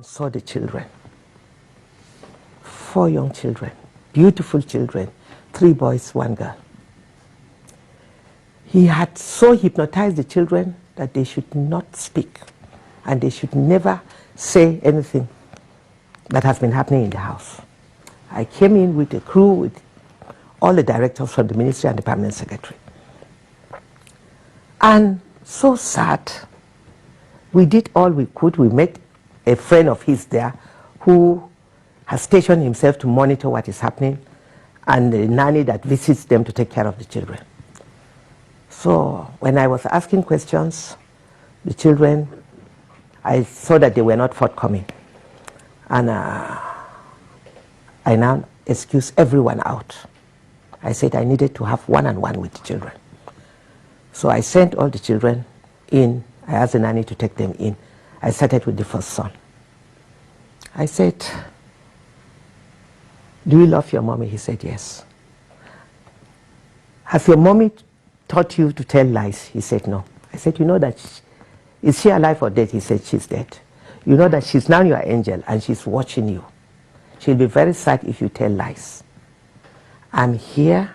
and saw the children. 4 young children, beautiful children, 3 boys, 1 girl. He had so hypnotized the children that they should not speak and they should never say anything that has been happening in the house. I came in with a crew, with all the directors from the ministry and the permanent secretary. And so sad. We did all we could. We met a friend of his there who has stationed himself to monitor what is happening, and the nanny that visits them to take care of the children. So when I was asking questions, the children, I saw that they were not forthcoming. And I now excused everyone out. I said I needed to have one-on-one with the children. So I sent all the children in. I asked the nanny to take them in. I started with the first son. I said, "Do you love your mommy?" He said, "Yes." "Has your mommy taught you to tell lies?" He said, "No." I said, "You know that, is she alive or dead?" He said, "She's dead." "You know that she's now your angel and she's watching you. She'll be very sad if you tell lies." I'm here.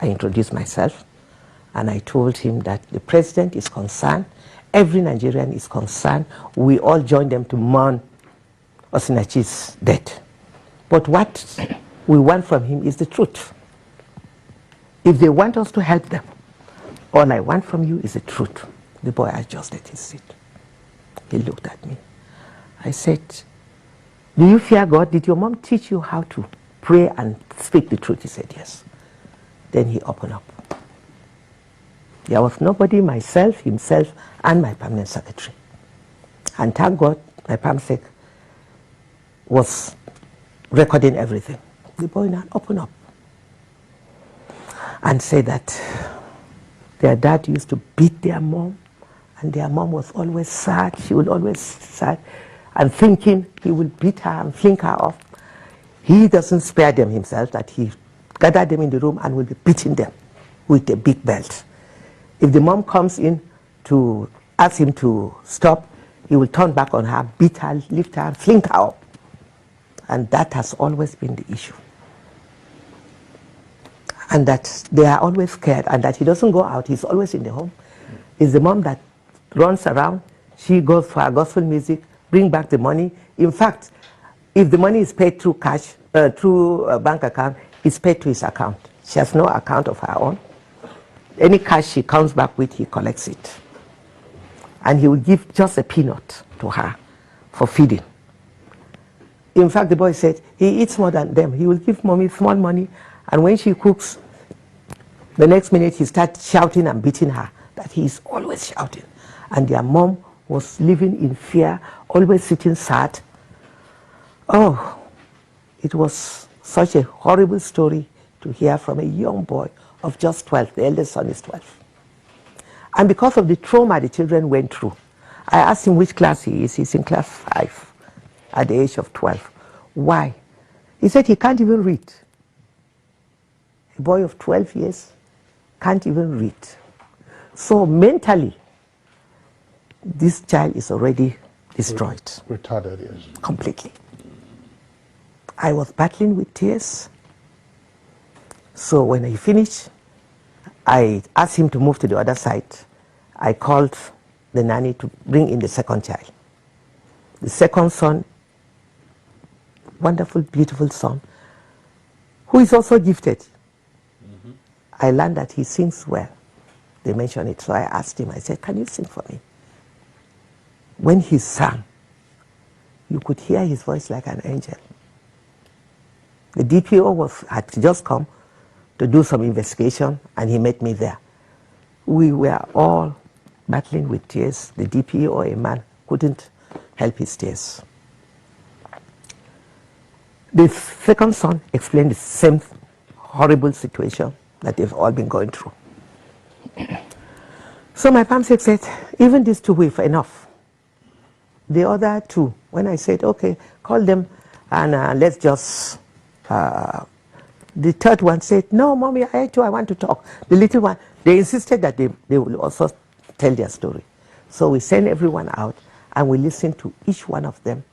I introduced myself and I told him that the president is concerned, every Nigerian is concerned. We all join them to mourn Osinachi's death. But what we want from him is the truth. If they want us to help them, all I want from you is the truth. The boy adjusted his seat. He looked at me. I said, "Do you fear God? Did your mom teach you how to pray and speak the truth?" He said, "Yes." Then he opened up. There was nobody, myself, himself, and my permanent secretary. And thank God, my permanent secretary was recording everything. The boy now opened up and said that their dad used to beat their mom, and their mom was always sad. She would always sad and thinking he would beat her and fling her off. He doesn't spare them himself, that he gathered them in the room and will be beating them with a big belt. If the mom comes in to ask him to stop, he will turn back on her, beat her, lift her, fling her up. And that has always been the issue. And that they are always scared, and that he doesn't go out, he's always in the home. It's the mom that runs around, she goes for her gospel music, bring back the money. In fact, if the money is paid through cash, through a bank account, it's paid to his account. She has no account of her own. Any cash she comes back with, he collects it. And he will give just a peanut to her for feeding. In fact, the boy said he eats more than them. He will give mommy small money, and when she cooks, the next minute he starts shouting and beating her, that he is always shouting. And their mom was living in fear, always sitting sad. Oh, it was such a horrible story to hear from a young boy of just 12. The eldest son is 12. And because of the trauma the children went through, I asked him which class he is. He's in class 5 at the age of 12. Why? He said he can't even read. A boy of 12 years can't even read. So mentally, this child is already destroyed. Retarded, yes. Completely. I was battling with tears. So when he finished, I asked him to move to the other side. I called the nanny to bring in the second child. The second son, wonderful, beautiful son, who is also gifted. Mm-hmm. I learned that he sings well. They mentioned it, so I asked him, I said, "Can you sing for me?" When he sang, you could hear his voice like an angel. The DPO had just come to do some investigation, and he met me there. We were all battling with tears. The DPO, a man, couldn't help his tears. The second son explained the same horrible situation that they've all been going through. So my PAMSEC said, even these two were enough. The other two, when I said, okay, call them and let's just... the third one said, "No, mommy, I want to talk." The little one, they insisted that they will also tell their story. So we sent everyone out and we listened to each one of them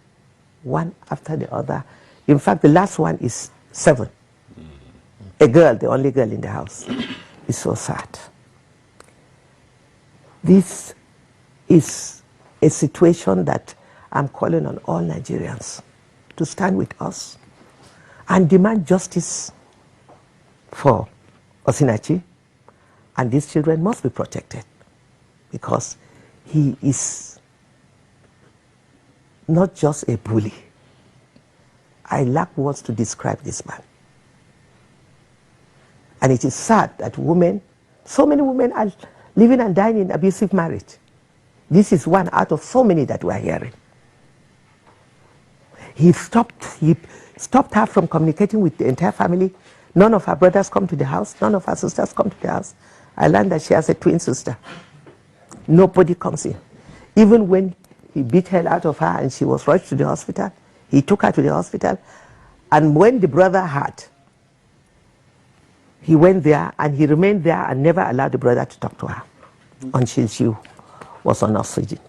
one after the other. In fact, the last one is 7. A girl, the only girl in the house. It's so sad. This is a situation that I'm calling on all Nigerians to stand with us and demand justice for Osinachi, and these children must be protected because he is not just a bully. I lack words to describe this man. And it is sad that women, so many women are living and dying in abusive marriage. This is one out of so many that we are hearing. He stopped her from communicating with the entire family. None of her brothers come to the house. None of her sisters come to the house. I learned that she has a twin sister. Nobody comes in. Even when he beat hell out of her and she was rushed to the hospital, he took her to the hospital. And when the brother had, he went there and he remained there and never allowed the brother to talk to her until she was on oxygen.